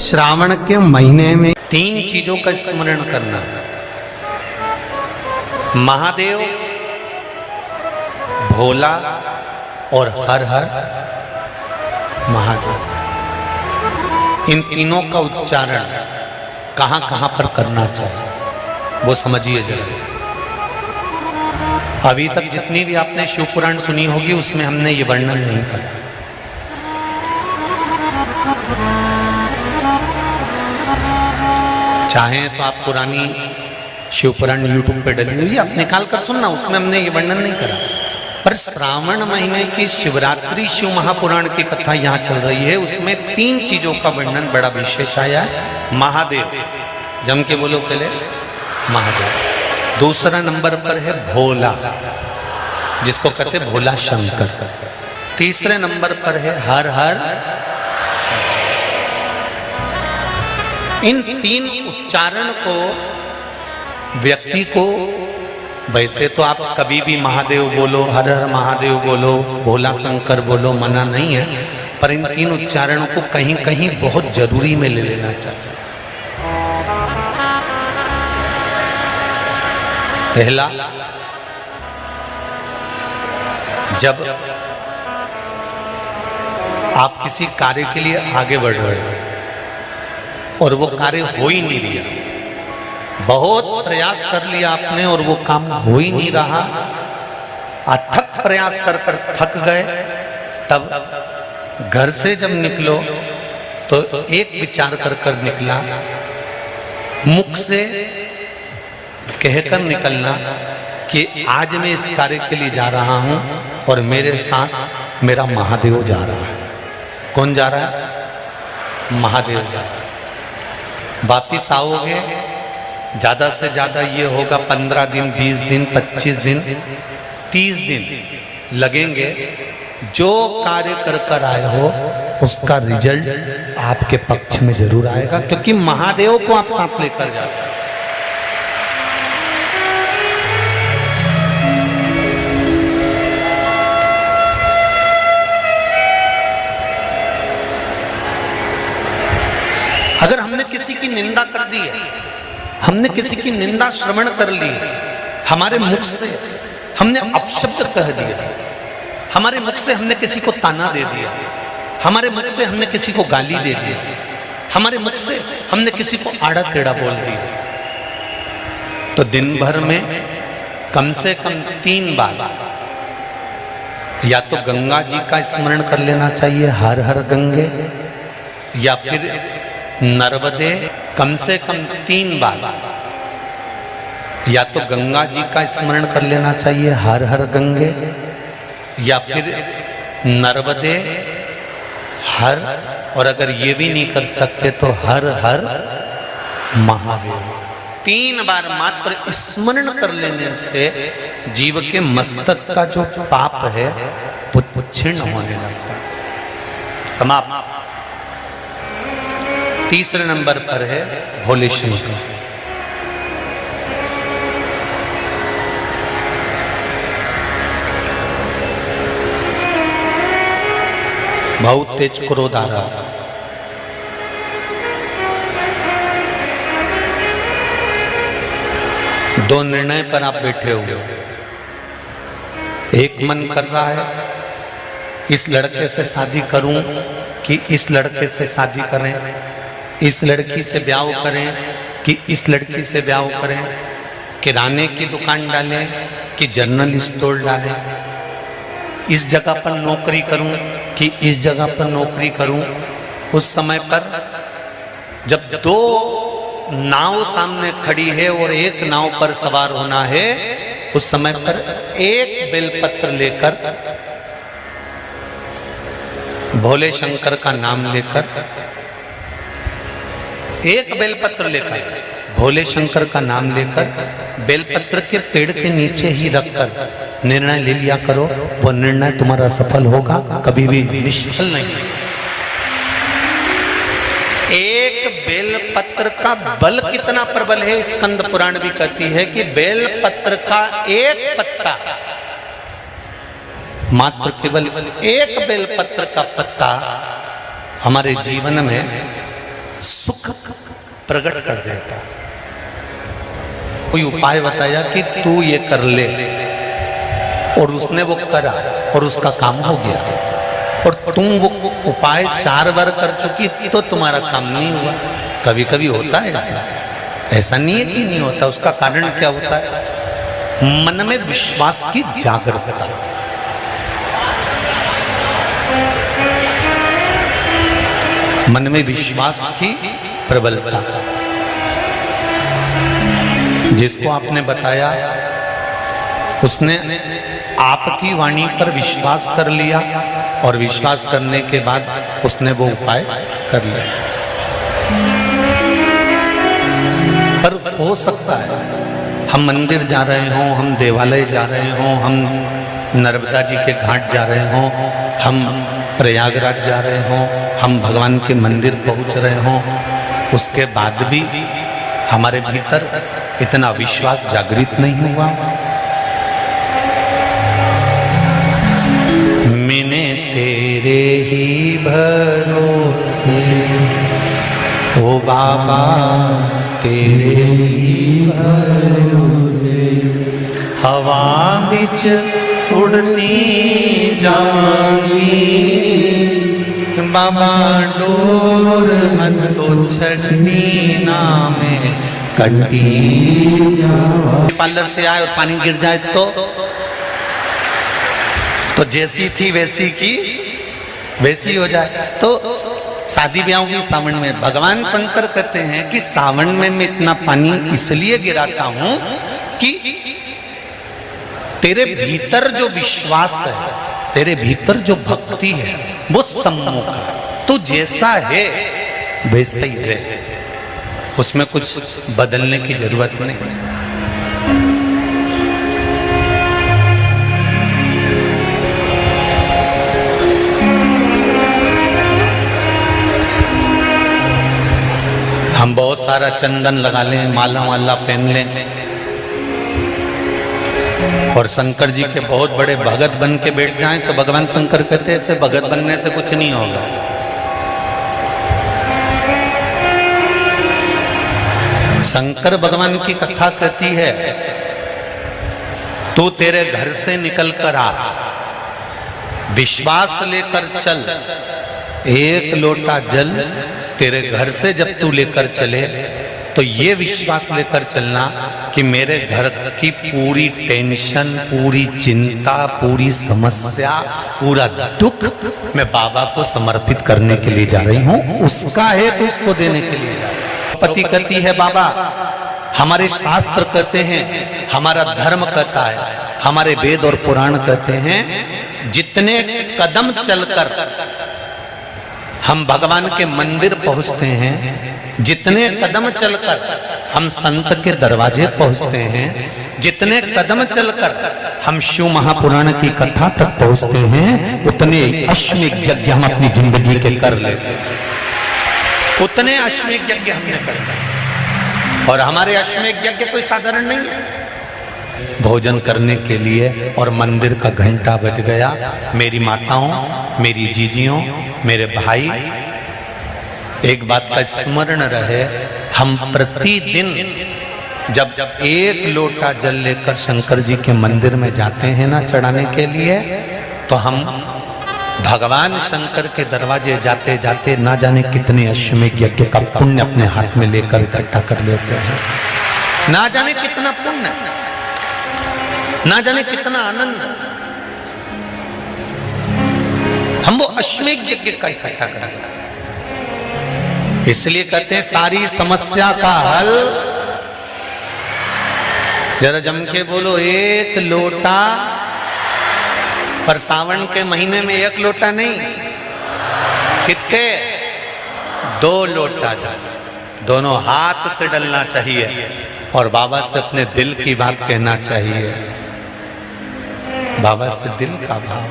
श्रावण के महीने में 3 चीजों का स्मरण करना है। महादेव, भोला और हर हर महादेव। इन तीनों का उच्चारण कहां कहां पर करना चाहिए वो समझिए जरा। अभी तक जितनी भी आपने शिव पुराण सुनी होगी उसमें हमने ये वर्णन नहीं करा। चाहे तो आप पुरानी शिव पुराण यूट्यूब पे डली हुई आप निकाल कर सुनना, उसमें हमने ये वर्णन नहीं करा। पर श्रावण महीने की शिवरात्रि शिव महापुराण की कथा यहाँ चल रही है, उसमें 3 चीजों का वर्णन बड़ा विशेष आया है। महादेव, जम के बोलो पहले महादेव। दूसरा नंबर पर है भोला, जिसको कहते भोला शंकर। तीसरे नंबर पर है हर हर। इन 3 उच्चारण को व्यक्ति को, वैसे तो आप कभी भी महादेव बोलो, हर हर महादेव बोलो, भोला शंकर बोलो, मना नहीं है, पर इन 3 उच्चारणों को कहीं कहीं बहुत जरूरी में ले लेना चाहिए। पहला, जब आप किसी कार्य के लिए आगे बढ़ रहे हो और वो कार्य हो ही नहीं रहा, बहुत प्रयास कर लिया आपने और वो काम हो ही नहीं रहा, अथक प्रयास कर कर थक गए, तब घर से जब निकलो तो एक विचार कर कर निकला, मुख से कहकर निकलना कि आज मैं इस कार्य के लिए जा रहा हूं और मेरे साथ मेरा महादेव जा रहा है। कौन जा रहा है? महादेव जा रहा है। वापिस आओगे, ज्यादा से ज्यादा ये होगा 15 दिन, 20 दिन, 25 दिन, 30 दिन लगेंगे। जो कार्य कर कर आए हो उसका रिजल्ट आपके पक्ष में जरूर आएगा, क्योंकि महादेव को आप साथ लेकर जाते हैं। अगर हमने किसी की निंदा कर दी है, हमने किसी की निंदा श्रवण कर ली, हमारे मुख से हमने अपशब्द कह दिया, हमारे मुख से हमने किसी को ताना दे दिया, हमारे मुख से हमने किसी को गाली दे दिया, हमारे मुख से हमने किसी को आड़ा टेढ़ा बोल दिया, तो दिन भर में कम से कम 3 बार या तो गंगा जी का स्मरण कर लेना चाहिए, हर हर गंगे, या फिर नर्मदे, कम से कम 3 बार या तो गंगा जी का स्मरण कर लेना चाहिए, हर हर गंगे, या फिर नर्मदे हर, और अगर ये भी नहीं कर सकते तो हर हर महादेव। 3 बार मात्र स्मरण कर लेने से जीव के मस्तक का जो पाप है वो क्षीण होने लगता है। समाप्त। तीसरे नंबर पर है भोले शंकर। बहुत तेज क्रोध आ रहा, दो निर्णय पर आप बैठे हुए हो। एक मन कर रहा है इस लड़के से शादी करूं कि इस लड़के से शादी करें, इस लड़की से ब्याह करें कि इस लड़की से ब्याह करें, किराने की दुकान डालें कि जनरल स्टोर डालें, इस जगह पर नौकरी करूं कि इस जगह पर नौकरी करूं। उस समय पर जब 2 नाव सामने खड़ी है और एक नाव पर सवार होना है, उस समय पर एक बेलपत्र लेकर, भोले शंकर का नाम लेकर, एक बेलपत्र लेकर, भोले शंकर का नाम लेकर, बेलपत्र के पेड़ के नीचे ही रखकर निर्णय ले लिया करो। वो निर्णय तुम्हारा सफल होगा, कभी भी निष्फल नहीं। एक बेलपत्र का बल कितना प्रबल है, स्कंद पुराण भी कहती है कि बेलपत्र का एक पत्ता, मात्र केवल एक बेलपत्र का पत्ता हमारे जीवन में सुख प्रकट कर देता। कोई उपाय बताया कि तू ये कर ले, और उसने वो करा और उसका काम हो गया। और तुम वो उपाय 4 बार कर चुकी तो तुम्हारा काम नहीं हुआ। कभी कभी होता है ऐसा, ऐसा नहीं है कि नहीं होता। उसका कारण क्या होता है? मन में विश्वास की जागरूकता। मन में विश्वास की प्रबलता। जिसको आपने बताया उसने आपकी वाणी पर विश्वास कर लिया, और विश्वास करने के बाद उसने वो उपाय कर लिया। पर हो सकता है हम मंदिर जा रहे हों, हम देवालय जा रहे हों, हम नर्मदा जी के घाट जा रहे हों, हम प्रयागराज जा रहे हों, हम भगवान के मंदिर पहुंच रहे हों, उसके बाद भी हमारे भीतर इतना विश्वास जागृत नहीं हुआ। मैंने तेरे ही भरोसे, ओ बाबा तेरे ही भरोसे, हवा बिच उड़ती जाऊंगी, बाबा डोर तो छड़नी ना में कटी। पार्लर से आए और पानी गिर जाए तो जैसी थी वैसी की वैसी हो जाए। तो शादी ब्याह की सावन में भगवान शंकर कहते हैं कि सावन में मैं इतना पानी इसलिए गिराता हूं कि तेरे भीतर जो विश्वास है, तेरे भीतर जो भक्ति है, वो सम्मुख है। तू जैसा है वैसा ही रहे, उसमें कुछ बदलने की जरूरत नहीं। हम बहुत सारा चंदन लगा लें, माला वाला पहन लें, और शंकर जी के बहुत बड़े भगत बन के बैठ जाएं, तो भगवान शंकर कहते हैं ऐसे भगत बनने से कुछ नहीं होगा। शंकर भगवान की कथा कहती है, तू तेरे घर से निकल कर आ, विश्वास लेकर चल, एक लोटा जल तेरे घर से जब तू लेकर चले तो ये विश्वास लेकर चलना कि मेरे घर की पूरी टेंशन, पूरी चिंता, पूरी समस्या, पूरा दुख मैं बाबा को समर्पित करने के लिए जा रही हूं। उसका है तो उसको देने के लिए जा रही हूं। पति कहती है बाबा हमारे शास्त्र कहते हैं, हमारा धर्म कहता है, हमारे वेद और पुराण कहते हैं, जितने कदम चलकर हम भगवान के मंदिर पहुंचते हैं, जितने कदम चलकर हम संत के दरवाजे पहुंचते हैं, जितने कदम चलकर हम शिव महापुराण की कथा तक पहुंचते हैं, उतने अश्वमेध यज्ञ हम अपनी जिंदगी के कर लेते हैं। उतने अश्वमेध यज्ञ हमने करते हैं, और हमारे अश्वमेध यज्ञ कोई साधारण नहीं है। भोजन करने के लिए और मंदिर का घंटा बज गया। मेरी माताओं, मेरी जीजियों, मेरे भाई, एक बात का स्मरण रहे, हम प्रतिदिन जब एक लोटा जल लेकर शंकर जी के मंदिर में जाते हैं ना चढ़ाने के लिए, तो हम भगवान शंकर के दरवाजे जाते जाते ना जाने कितने अश्वमेध यज्ञ का पुण्य अपने हाथ में लेकर इकट्ठा कर लेते हैं। ना जाने कितना पुण्य, ना जाने कितना आनंद हम वो अश्वमेध यज्ञ का इकट्ठा करेंगे। इसलिए कहते हैं सारी समस्या का हल, जरा जम के बोलो, एक लोटा। पर सावन के महीने में एक लोटा नहीं, कितने? 2 लोटा जल दोनों हाथ से डलना चाहिए और बाबा से अपने दिल की बात कहना चाहिए। बाबा से दिल का भाव।